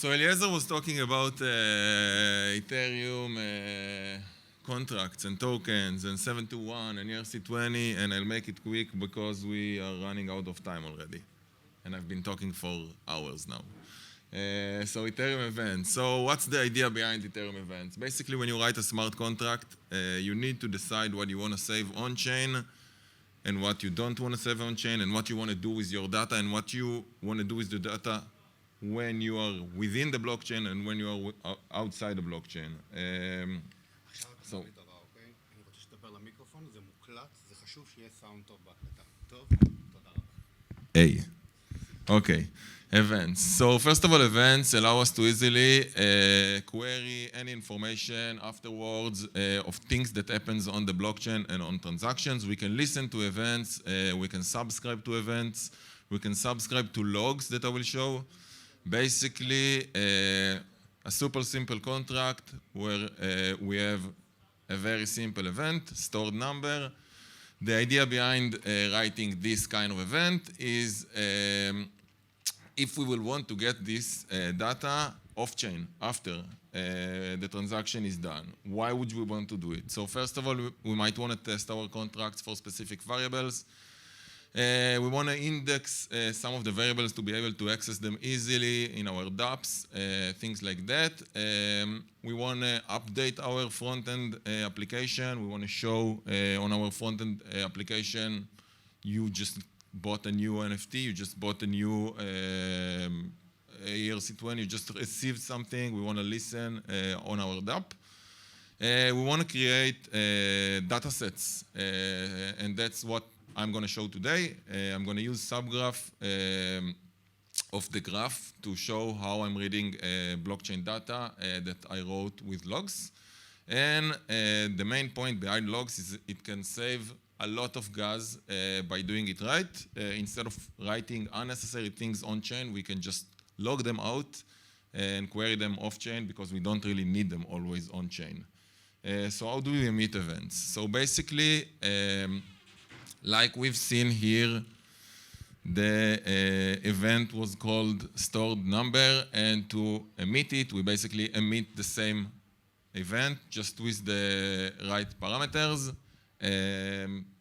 So Eliezer was talking about Ethereum contracts and tokens and 721 and ERC20, and I'll make it quick because we are running out of time already. And I've been talking for hours now. So Ethereum events. So what's the idea behind Ethereum events? Basically, when you write a smart contract, you need to decide what you want to save on-chain and what you don't want to save on-chain and what you want to do with your data and what you want to do with the data when you are within the blockchain and when you are outside the blockchain. עכשיו אתה דבר, אוקיי? אני רוצה שתדבר למיקרופון, זה מוקלט, זה חשוב שיהיה סאונד טוב בהקלטה. טוב? תודה רבה. Hey. Okay. Events. So first of all, events allow us to easily query any information afterwards of things that happens on the blockchain and on transactions. We can listen to events, we can subscribe to events, we can subscribe to logs that I will show. Basically, a super simple contract where we have a very simple event, stored number. The idea behind writing this kind of event is if we will want to get this data off-chain after the transaction is done, why would we want to do it? So first of all, we might want to test our contracts for specific variables. We want to index some of the variables to be able to access them easily in our dApps, things like that. We want to update our front-end application. We want to show on our front-end application, you just bought a new NFT, you just bought a new ERC20, you just received something. We want to listen on our dApp. We want to create data sets, and that's what I'm going to show today. I'm going to use subgraph of the graph to show how I'm reading blockchain data that I wrote with logs. And the main point behind logs is it can save a lot of gas by doing it right. Instead of writing unnecessary things on-chain, we can just log them out and query them off-chain because we don't really need them always on-chain. So how do we emit events? So basically, like we've seen here, the event was called stored number, and to emit it, we basically emit the same event, just with the right parameters.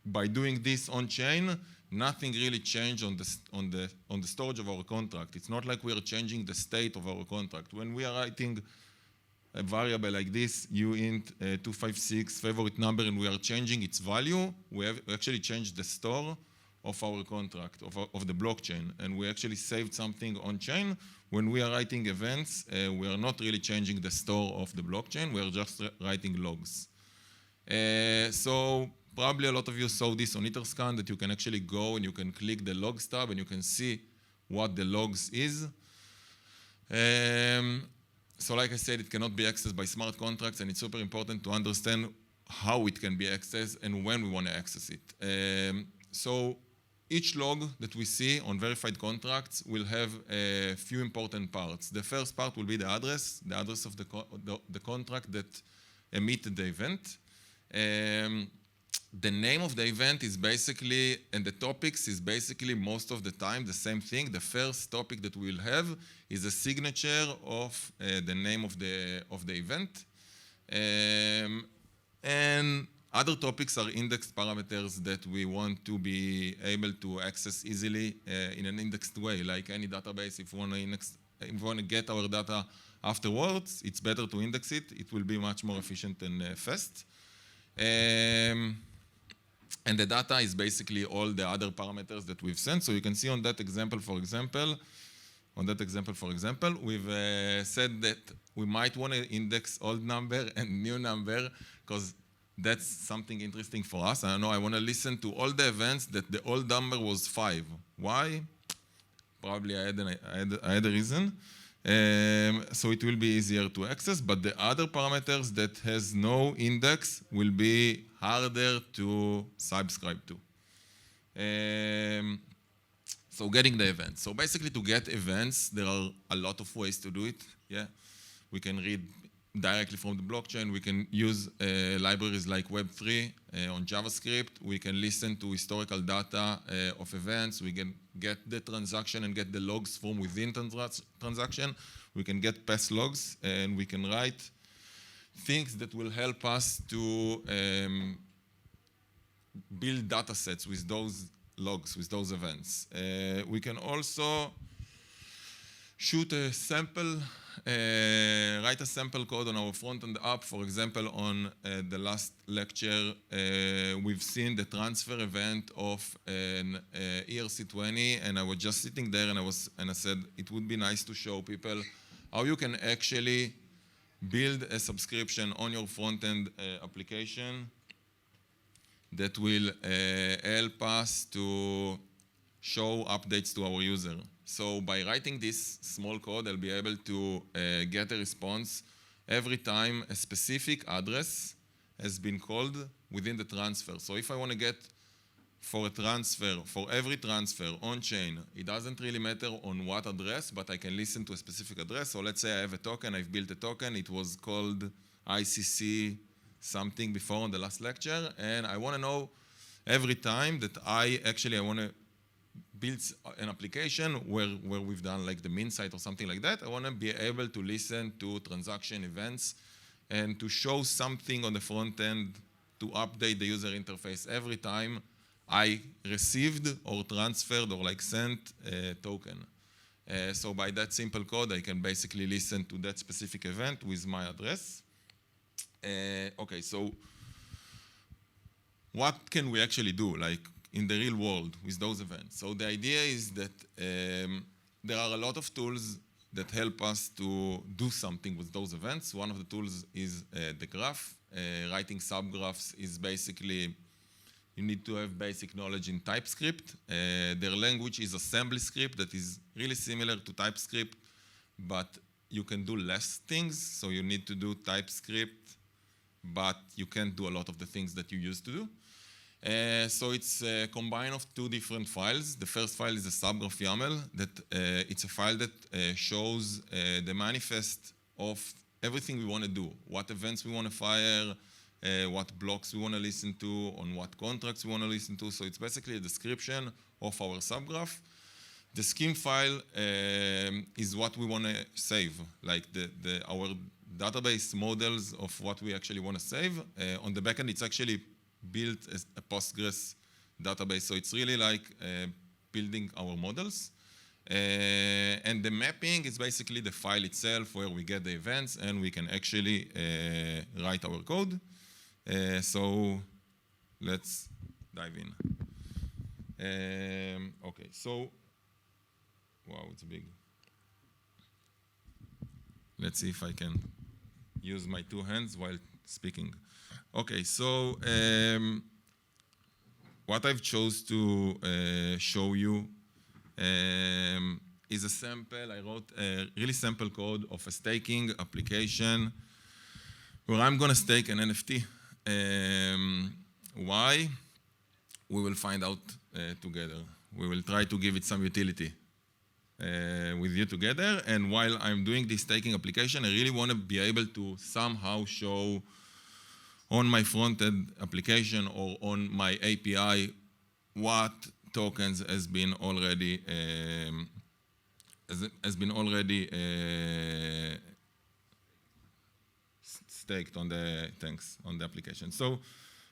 By doing this on-chain, nothing really changed on the storage of our contract. It's not like we are changing the state of our contract. When we are writing a variable like this, uint 256 favorite number, and we are changing its value, we actually changed the store of our contract, of the blockchain, and we actually saved something on-chain. When we are writing events, we are not really changing the store of the blockchain, we are just writing logs. So probably a lot of you saw this on Etherscan, that you can actually go and you can click the logs tab and you can see what the logs is. So like I said, it cannot be accessed by smart contracts, and it's super important to understand how it can be accessed and when we want to access it. So each log that we see on verified contracts will have a few important parts. The first part will be the address of the contract that emitted the event. The name of the event is basically, and the topics is basically most of the time the same thing. The first topic that we will have is a signature of the name of the event. And other topics are indexed parameters that we want to be able to access easily in an indexed way, like any database. If we want to get our data afterwards, it's better to index it. It will be much more efficient and fast. And the data is basically all the other parameters that we've sent. So you can see on that example, for example, we've said that we might want to index old number and new number because that's something interesting for us. I know I want to listen to all the events that the old number was 5. Why? Probably I had a reason. So it will be easier to access, but the other parameters that has no index will be harder to subscribe to. So getting the events. So basically to get events, there are a lot of ways to do it. Yeah, we can read directly from the blockchain. We can use libraries like Web3 on JavaScript. We can listen to historical data of events. We can get the transaction and get the logs from within transaction. We can get past logs, and we can write things that will help us to build data sets with those logs, with those events. We can also shoot a sample, write a sample code on our front-end app. For example, on the last lecture, we've seen the transfer event of an ERC20, and I was just sitting there and I said it would be nice to show people how you can actually build a subscription on your front-end application that will help us to show updates to our user. So by writing this small code, I'll be able to get a response every time a specific address has been called within the transfer. So if I want to get for a transfer, for every transfer on-chain, it doesn't really matter on what address, but I can listen to a specific address. So let's say I have a token, I've built a token, it was called ICC something before on the last lecture, and I want to know every time that I want to build an application where we've done like the min site or something like that. I want to be able to listen to transaction events and to show something on the front end to update the user interface every time I received or transferred or like sent a token. So by that simple code, I can basically listen to that specific event with my address. Okay, so what can we actually do like in the real world with those events? So the idea is that there are a lot of tools that help us to do something with those events. One of the tools is the graph. Writing subgraphs is basically, you need to have basic knowledge in TypeScript. Their language is assembly script that is really similar to TypeScript, but you can do less things. So you need to do TypeScript, but you can't do a lot of the things that you used to do. So it's a combine of two different files. The first file is a subgraph YAML. It's a file that shows the manifest of everything we want to do, what events we want to fire, what blocks we want to listen to, on what contracts we want to listen to. So it's basically a description of our subgraph. The scheme file is what we want to save, like our database models of what we actually want to save. On the backend, it's actually built as a Postgres database. So it's really like building our models. And the mapping is basically the file itself where we get the events and we can actually write our code. So let's dive in. Okay, so, wow, it's big. Let's see if I can use my two hands while speaking. Okay, so what I've chose to show you is a sample. I wrote a really simple code of a staking application where I'm going to stake an NFT. Why? We will find out together. We will try to give it some utility with you together. And while I'm doing this staking application, I really want to be able to somehow show on my front-end application or on my API what tokens has been already staked on the application. So,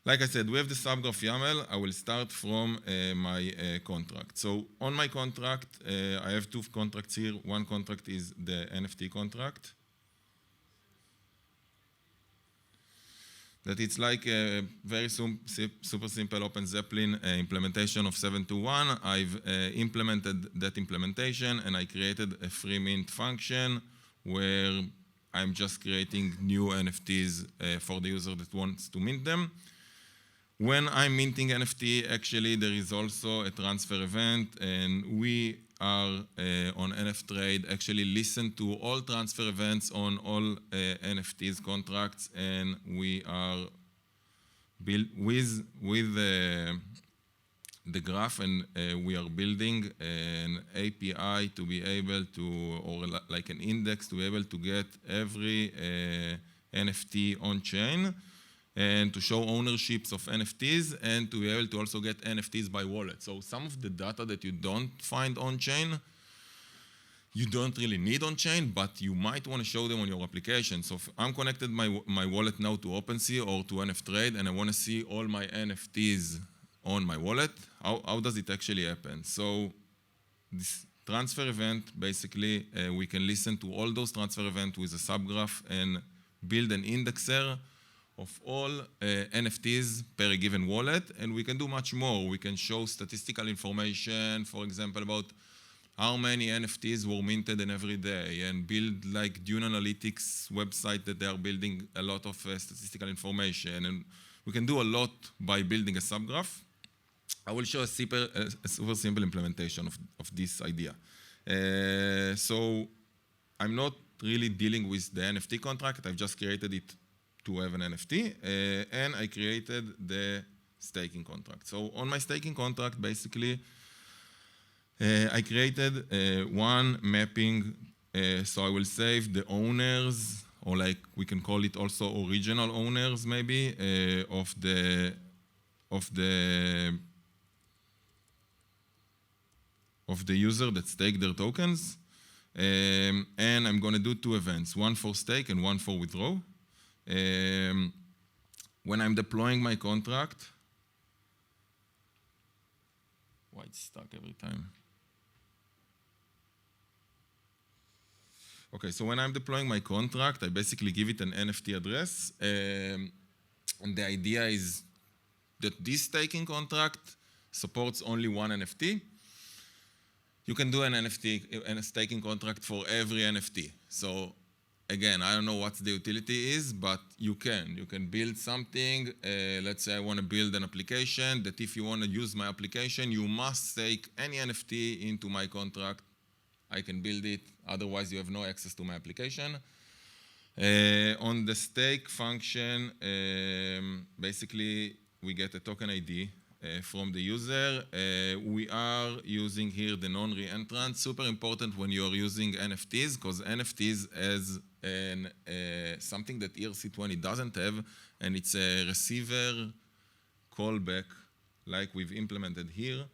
like I said, we have the subgraph YAML. I will start from my contract. So on my contract, I have two contracts here. One contract is the NFT contract. That it's like a very super simple Open Zeppelin implementation of 721. I've implemented that implementation and I created a free mint function where I'm just creating new NFTs for the user that wants to mint them. When I'm minting NFT, actually there is also a transfer event, and we are on NFTrade actually listen to all transfer events on all NFTs contracts, and we are built with the graph, and we are building an API to be able to, or like an index to be able to get every NFT on-chain and to show ownerships of NFTs and to be able to also get NFTs by wallet. So some of the data that you don't find on-chain, you don't really need on-chain, but you might want to show them on your application. So if I'm connected my wallet now to OpenSea or to NFTrade, and I want to see all my NFTs on my wallet, how does it actually happen? So this transfer event, basically, we can listen to all those transfer events with a subgraph and build an indexer of all NFTs per given wallet, and we can do much more. We can show statistical information, for example, about how many NFTs were minted in every day, and build like Dune Analytics website that they are building a lot of statistical information. And we can do a lot by building a subgraph. I will show a super simple implementation of this idea. So I'm not really dealing with the NFT contract. I've just created it to have an NFT, and I created the staking contract. So on my staking contract, basically, I created one mapping, so I will save the owners, or like we can call it also original owners maybe, of the user that staked their tokens. And I'm going to do two events, one for stake and one for withdraw. When I'm deploying my contract, why it's stuck every time? Okay, so when I'm deploying my contract, I basically give it an NFT address. And the idea is that this staking contract supports only one NFT. You can do an NFT and a staking contract for every NFT. So again, I don't know what the utility is, but you can. You can build something. Let's say I want to build an application that if you want to use my application, you must stake any NFT into my contract. I can build it. Otherwise, you have no access to my application. On the stake function, basically, we get a token ID from the user. We are using here the non-reentrant. Super important when you are using NFTs, because NFTs has something that ERC20 doesn't have, and it's a receiver callback like we've implemented here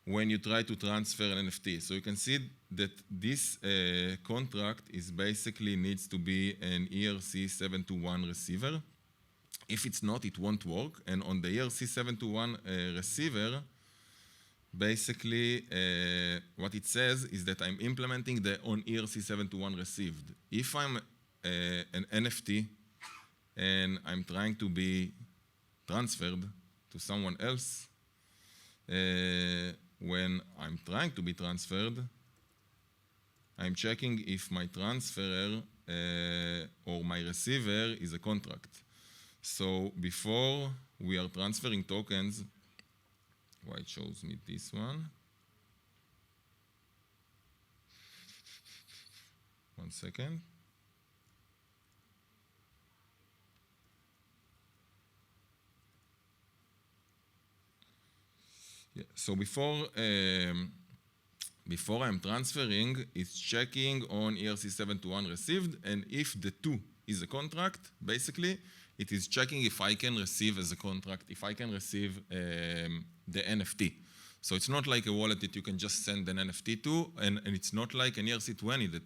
when you try to transfer an NFT. So you can see that this contract is basically needs to be an ERC721 receiver. If it's not, it won't work. And on the ERC721 receiver, basically what it says is that I'm implementing the on ERC721 received. If I'm an NFT and I'm trying to be transferred to someone else, when I'm trying to be transferred, I'm checking if my transferer or my receiver is a contract. So before we are transferring tokens, why it shows me this one? One second. Yeah, so before I'm transferring, it's checking on ERC721 received, and if the two is a contract, basically, it is checking if I can receive as a contract, if I can receive the NFT. So it's not like a wallet that you can just send an NFT to, and it's not like an ERC20 that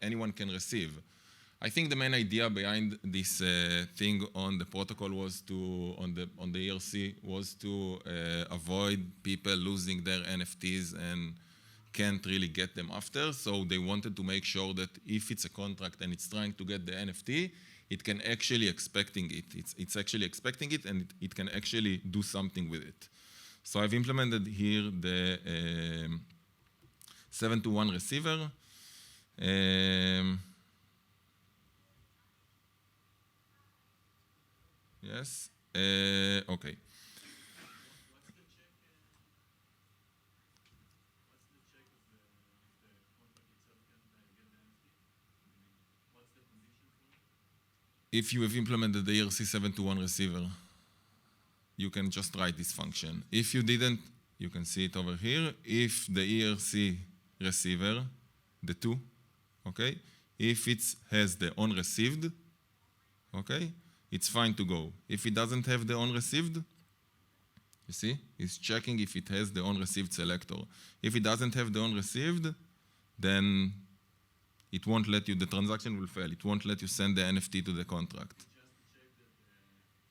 anyone can receive. I think the main idea behind this thing on the protocol was to, on the ERC, was to avoid people losing their NFTs and can't really get them after. So they wanted to make sure that if it's a contract and it's trying to get the NFT, it can actually expecting it. It's actually expecting it, and it can actually do something with it. So I've implemented here the 721 receiver. Yes, okay. If you have implemented the ERC721 receiver. you can just write this function. If you didn't, you can see it over here. If the ERC receiver, the two, okay? If it has the onReceived, okay, it's fine to go. If it doesn't have the onReceived, you see, it's checking if it has the onReceived selector. If it doesn't have the onReceived, then it won't let you, the transaction will fail. It won't let you send the NFT to the contract.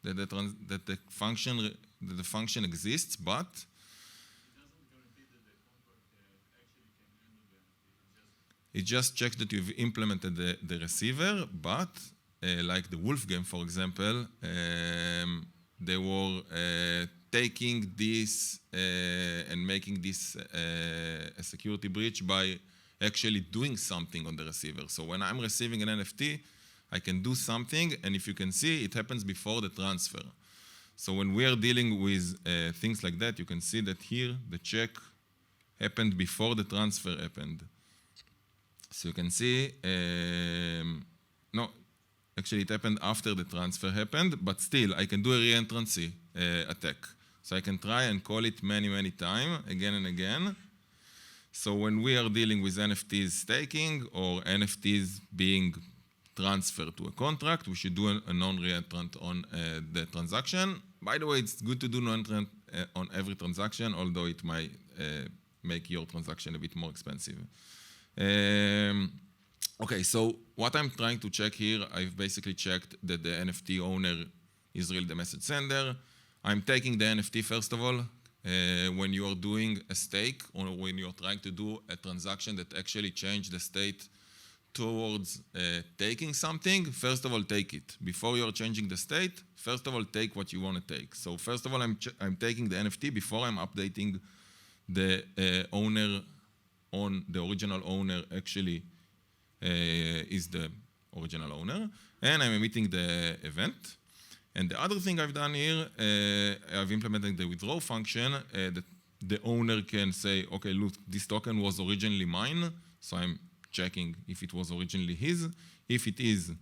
That the function exists, but it just checks that you've implemented the receiver, but like the Wolf game, for example, they were taking this and making this a security breach by actually doing something on the receiver. So when I'm receiving an NFT, I can do something, and if you can see, it happens before the transfer. So when we are dealing with things like that, you can see that here the check happened before the transfer happened. So you can see, no, actually it happened after the transfer happened, but still I can do a reentrancy attack. So I can try and call it many, many times, again and again. So when we are dealing with NFTs staking or NFTs being transferred to a contract, we should do a non-reentrant on the transaction. By the way, it's good to do non-reentrant on every transaction, although it might make your transaction a bit more expensive. Okay, so what I'm trying to check here, I've basically checked that the NFT owner is really the message sender. I'm taking the NFT first of all. When you are doing a stake or when you're trying to do a transaction that actually changes the state towards taking something, first of all, take it. Before you're changing the state, first of all, take what you want to take. So first of all, I'm taking the NFT before I'm updating the owner on the original owner actually is the original owner, and I'm emitting the event. And the other thing I've done here, I've implemented the withdraw function that the owner can say, okay, look, this token was originally mine, so I'm checking if it was originally his. If it is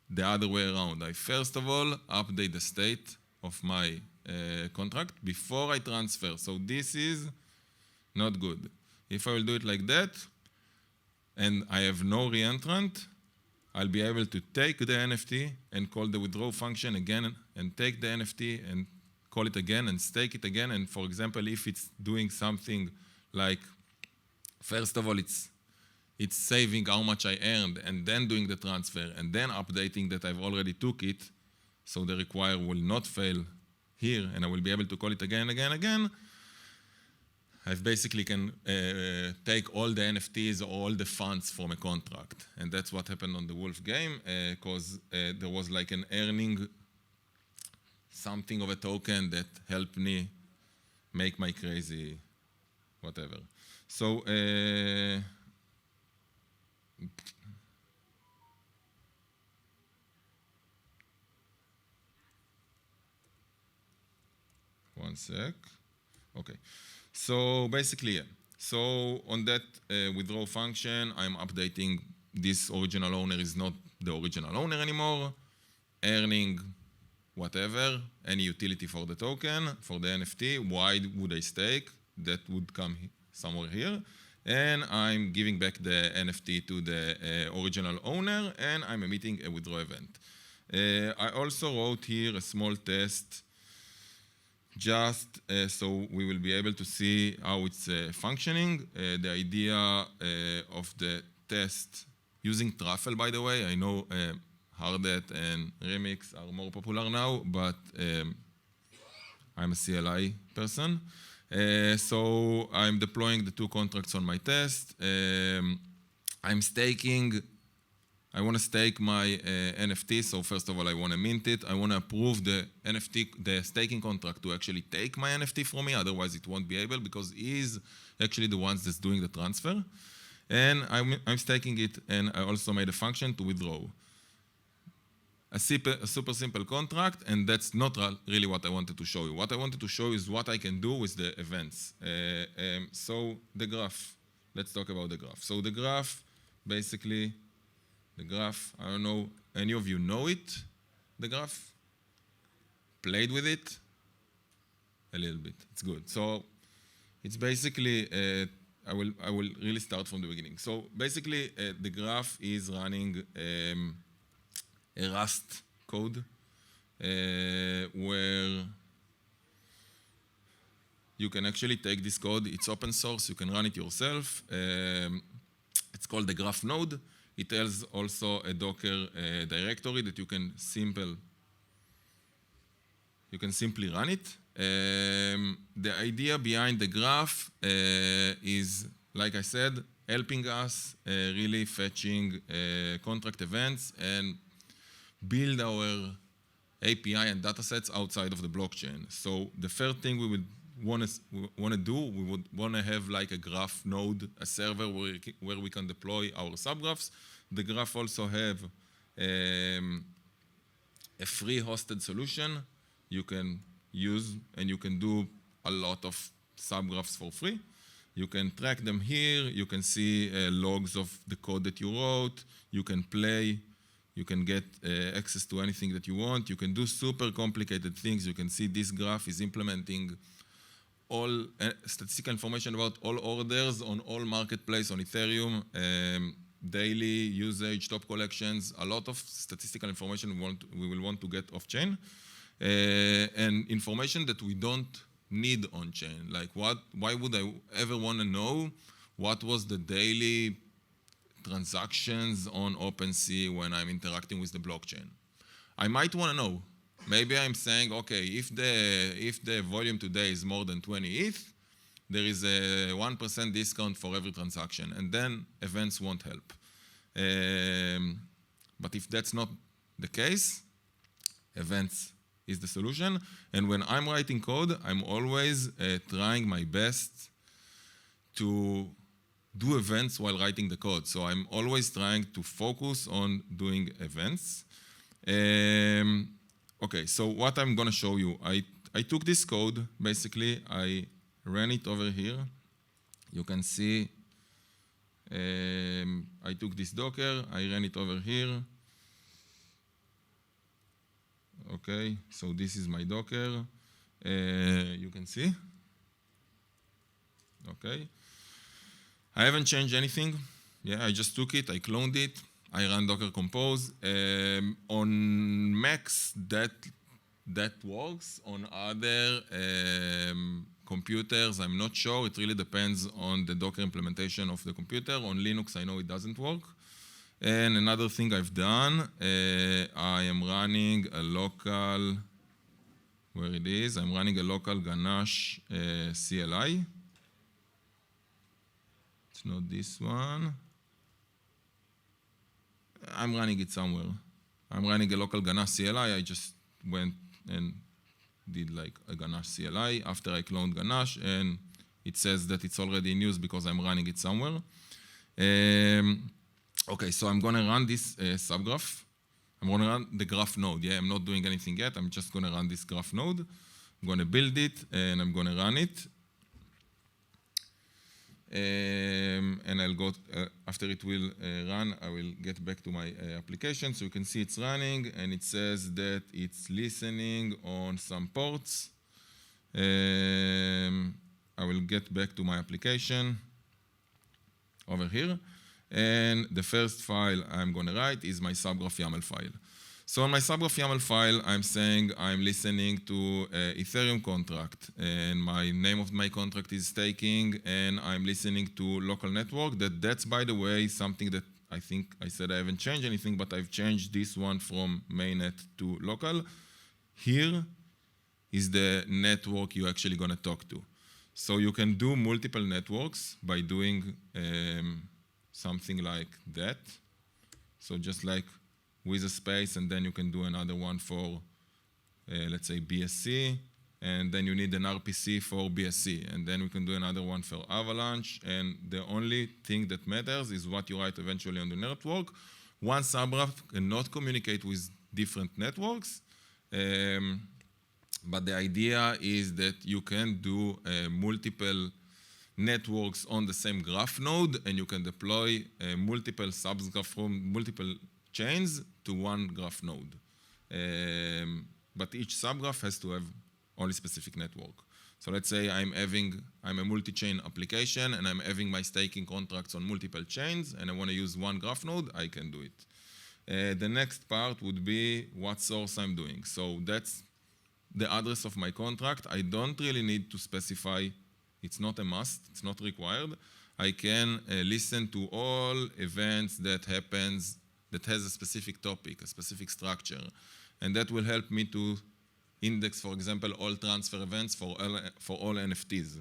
the other way around, I first of all update the state of my contract before I transfer. So this is not good. If I will do it like that, and I have no reentrant, I'll be able to take the NFT and call the withdraw function again and take the NFT and call it again and stake it again. And for example, if it's doing something like, first of all, it's saving how much I earned and then doing the transfer and then updating that I've already took it, so the require will not fail here and I will be able to call it again, again, again. I basically can take all the NFTs or all the funds from a contract. And that's what happened on the Wolf game, because there was like an earning something of a token that helped me make my crazy whatever. So, one sec. Okay. So basically, yeah. So on that withdraw function, I'm updating this original owner is not the original owner anymore, earning whatever, any utility for the token, for the NFT, why would I stake? That would come somewhere here. And I'm giving back the NFT to the original owner, and I'm emitting a withdraw event. I also wrote here a small test just so we will be able to see how it's functioning. The idea of the test using Truffle, by the way, I know Hardet and Remix are more popular now, but I'm a CLI person. So I'm deploying the two contracts on my test. I'm staking. I want to stake my NFT, so first of all, I want to mint it. I want to approve the NFT, the staking contract to actually take my NFT from me, otherwise it won't be able because he's actually the ones that's doing the transfer. And I'm staking it, and I also made a function to withdraw. A super simple contract, and that's not really what I wanted to show you. What I wanted to show you is what I can do with the events. So the graph, let's talk about the graph. So the graph, basically, the graph, I don't know, any of you know it, the graph? Played with it? a little bit. It's good. So it's basically, I will really start from the beginning. So basically, the graph is running a Rust code where you can actually take this code. It's open source. You can run it yourself. It's called the graph node. It has also a Docker directory that you can simply run it. The idea behind the graph is, like I said, helping us really fetching contract events and build our API and datasets outside of the blockchain. So the first thing we would want to do, we would want to have like a graph node, a server where we can deploy our subgraphs. The graph also have a free hosted solution you can use, and you can do a lot of subgraphs for free. You can track them here. You can see logs of the code that you wrote. You can play. You can get access to anything that you want. You can do super complicated things. You can see this graph is implementing all statistical information about all orders on all marketplace on Ethereum, daily usage, top collections, a lot of statistical information we will want to get off-chain, and information that we don't need on-chain. Like why would I ever want to know what was the daily transactions on OpenSea when I'm interacting with the blockchain? I might want to know. Maybe I'm saying, okay, if the volume today is more than 20 ETH, there is a 1% discount for every transaction, and then events won't help. But if that's not the case, events is the solution. And when I'm writing code, I'm always trying my best to do events while writing the code. So I'm always trying to focus on doing events. Okay, so what I'm going to show you, I took this code, basically, I ran it over here. You can see I took this Docker, I ran it over here. Okay, so this is my Docker. You can see. Okay. I haven't changed anything. Yeah, I just took it, I cloned it. I ran Docker Compose. On Macs, that works. On other computers, I'm not sure. It really depends on the Docker implementation of the computer. On Linux, I know it doesn't work. And another thing I've done, I am running a local, where it is, I'm running a local Ganache CLI. It's not this one. I'm running it somewhere. I'm running a local Ganache CLI. I just went and did like a Ganache CLI after I cloned Ganache, and it says that it's already in use because I'm running it somewhere. Okay, so I'm going to run this subgraph. I'm going to run the graph node. Yeah, I'm not doing anything yet. I'm just going to run this graph node. I'm going to build it, and I'm going to run it. And I'll go, after it will run, I will get back to my application. So you can see it's running, and it says that it's listening on some ports. I will get back to my application over here. And the first file I'm going to write is my subgraph YAML file. So on my subgraph YAML file, I'm saying I'm listening to an Ethereum contract, and my name of my contract is staking, and I'm listening to local network. That's, by the way, something that I think I said I haven't changed anything, but I've changed this one from mainnet to local. Here is the network you're actually going to talk to. So you can do multiple networks by doing something like that. So just like with a space, and then you can do another one for, let's say, BSC, and then you need an RPC for BSC, and then we can do another one for Avalanche, and the only thing that matters is what you write eventually on the network. One subgraph cannot communicate with different networks, but the idea is that you can do multiple networks on the same graph node, and you can deploy multiple subgraphs from multiple chains to one graph node. But each subgraph has to have only specific network. So let's say I'm a multi-chain application and I'm having my staking contracts on multiple chains and I want to use one graph node, I can do it. The next part would be what source I'm doing. So that's the address of my contract. I don't really need to specify. It's not a must. It's not required. I can listen to all events that has a specific topic, a specific structure. And that will help me to index, for example, all transfer events for all NFTs.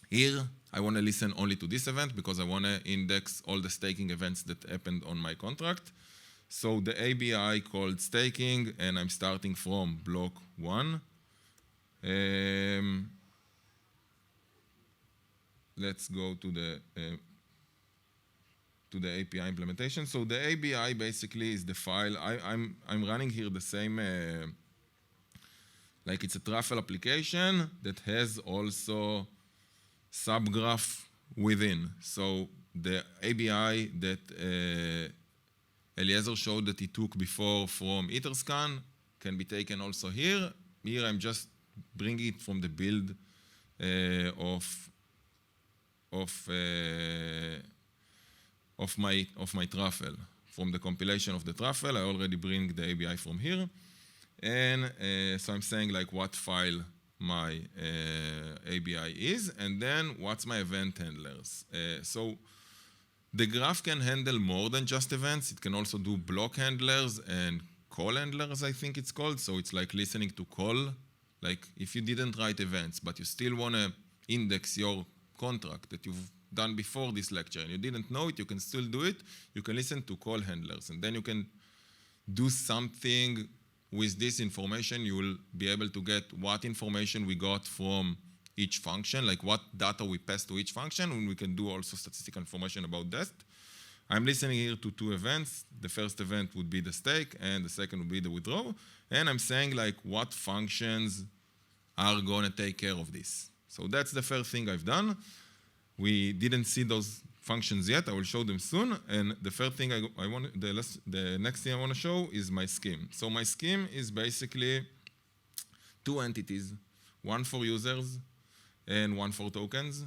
Here, I want to listen only to this event because I want to index all the staking events that happened on my contract. So the ABI called staking, and I'm starting from block 1. Let's go to the API implementation. So the ABI basically is the file. I'm running here the same, like it's a truffle application that has also subgraph within. So the ABI that Eliezer showed that he took before from Etherscan can be taken also here. Here I'm just bringing it from the build of my truffle. From the compilation of the truffle, I already bring the ABI from here. And so I'm saying like what file my ABI is, and then what's my event handlers. So the graph can handle more than just events. It can also do block handlers and call handlers, I think it's called. So it's like listening to call. Like if you didn't write events, but you still want to index your contract that you've done before this lecture and you didn't know it, you can still do it. You can listen to call handlers, and then you can do something with this information. You will be able to get what information we got from each function, like what data we passed to each function, and we can do also statistical information about that. I'm listening here to 2 events. The first event would be the stake, and the second would be the withdraw. And I'm saying like what functions are going to take care of this. So that's the first thing I've done. We didn't see those functions yet. I will show them soon. And the first thing the next thing I want to show is my scheme. So my scheme is basically 2 entities, one for users and one for tokens.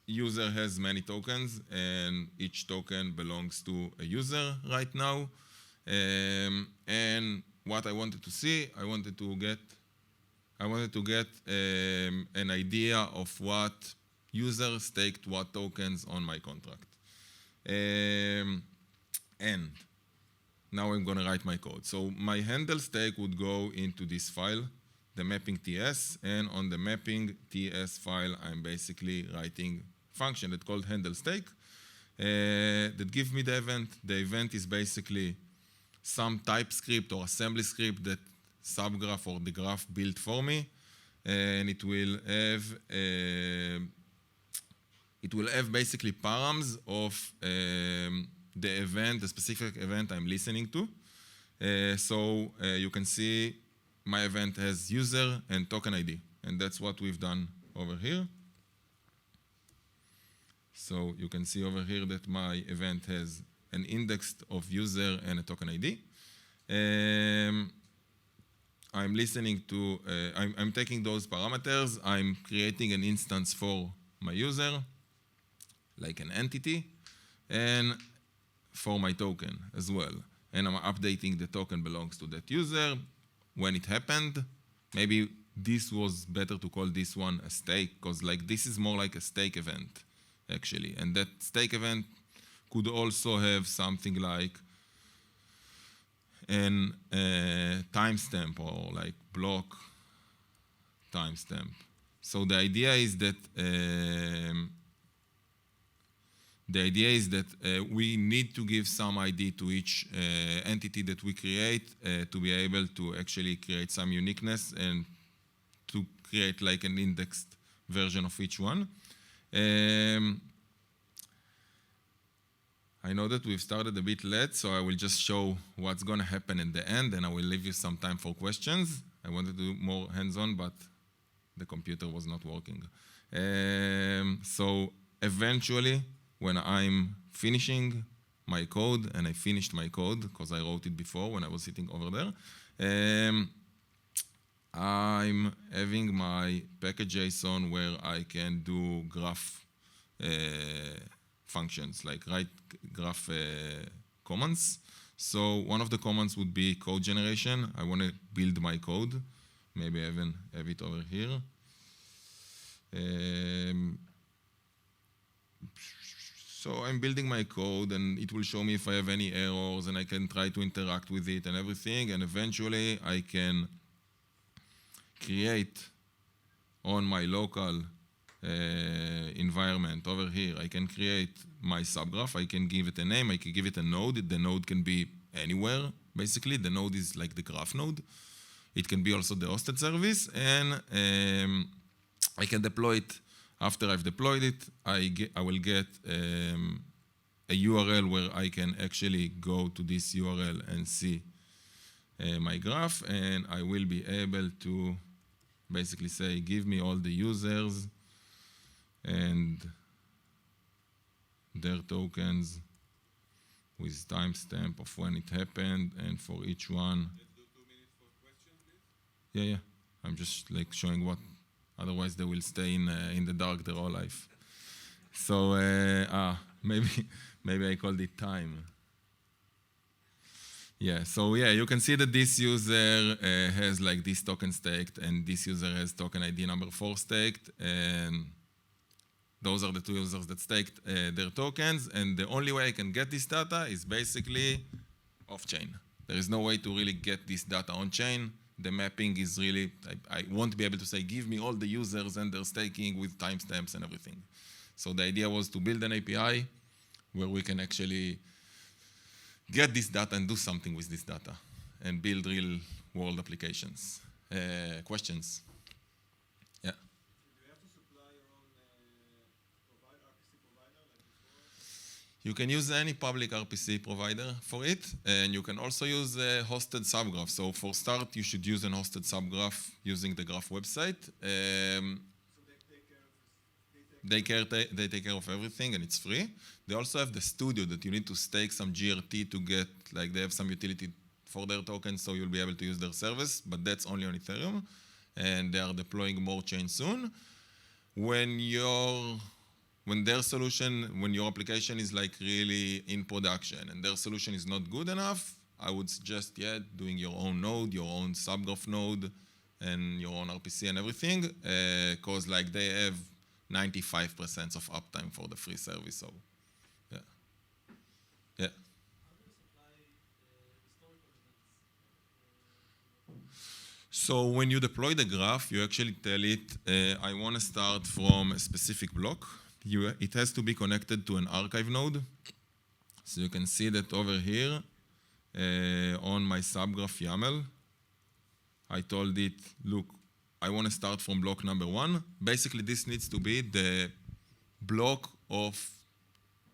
User has many tokens, and each token belongs to a user right now. And what I wanted to see, I wanted to get an idea of what users staked what tokens on my contract. And now I'm going to write my code. So my handle stake would go into this file, the mapping TS, and on the mapping TS file, I'm basically writing function that's called handle stake that gives me the event. The event is basically some TypeScript or assembly script that subgraph or the graph built for me, and it will have basically params of the event, the specific event I'm listening to. So you can see my event has user and token ID, and that's what we've done over here. So you can see over here that my event has an index of user and a token ID. I'm listening to, I'm taking those parameters, I'm creating an instance for my user, like an entity, and for my token as well. And I'm updating the token belongs to that user. When it happened, maybe this was better to call this one a stake, because like this is more like a stake event, actually. And that stake event could also have something like an timestamp or like block timestamp. So the idea is that we need to give some ID to each entity that we create to be able to actually create some uniqueness and to create like an indexed version of each one. I know that we've started a bit late, so I will just show what's going to happen in the end, and I will leave you some time for questions. I wanted to do more hands-on, but the computer was not working. So eventually, when I'm finishing my code, and I finished my code because I wrote it before when I was sitting over there, I'm having my package JSON where I can do graph functions, like write graph commands. So one of the commands would be code generation. I want to build my code. Maybe I even have it over here. So I'm building my code, and it will show me if I have any errors, and I can try to interact with it and everything, and eventually I can create on my local environment over here. I can create my subgraph. I can give it a name. I can give it a node. The node can be anywhere, basically. The node is like the graph node. It can be also the hosted service, and I can deploy it. After I've deployed it, I will get a URL where I can actually go to this URL and see my graph, and I will be able to basically say, give me all the users and their tokens with timestamp of when it happened, and for each one. Let's do 2 minutes for questions, please. Yeah. I'm just like showing what, otherwise they will stay in the dark their whole life. So maybe I called it time. Yeah, so yeah, you can see that this user has like this token staked, and this user has token ID number 4 staked, and those are the two users that staked their tokens, and the only way I can get this data is basically off-chain. There is no way to really get this data on-chain. The mapping is really, I won't be able to say, give me all the users and their staking with timestamps and everything. So the idea was to build an API where we can actually get this data and do something with this data and build real world applications. Questions? Yeah. Do you have to supply your own RPC provider like before? You can use any public RPC provider for it, and you can also use a hosted subgraph. So for start, you should use a hosted subgraph using the graph website. They take care of everything, and it's free. They also have the studio that you need to stake some GRT to get, like they have some utility for their tokens, so you'll be able to use their service, but that's only on Ethereum, and they are deploying more chains soon. When your application is like really in production and their solution is not good enough, I would suggest, doing your own node, your own subgraph node, and your own RPC and everything, because like they have 95% of uptime for the free service, so yeah. How do you supply historical events? So when you deploy the graph, you actually tell it, I want to start from a specific block. It has to be connected to an archive node. So you can see that over here on my subgraph YAML, I told it, look, I want to start from block number 1. Basically, this needs to be the block of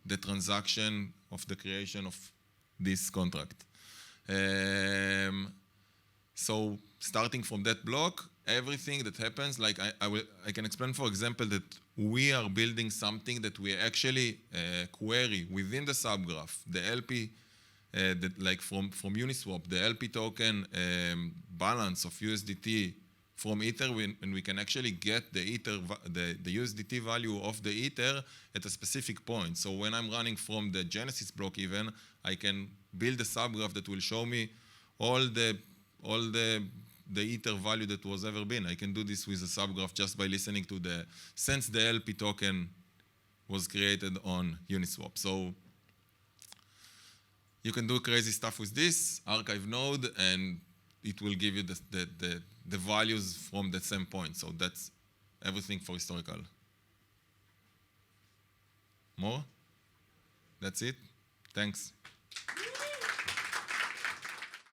the transaction of the creation of this contract. So starting from that block, everything that happens, like I can explain, for example, that we are building something that we actually query within the subgraph, the LP, like from Uniswap, the LP token balance of USDT from Ether, and we can actually get the USDT value of the Ether at a specific point. So when I'm running from the Genesis block even, I can build a subgraph that will show me all the Ether value that was ever been. I can do this with a subgraph just by listening to since the LP token was created on Uniswap. So you can do crazy stuff with this archive node, and it will give you the values from the same point. So that's everything for historical. More? That's it? Thanks.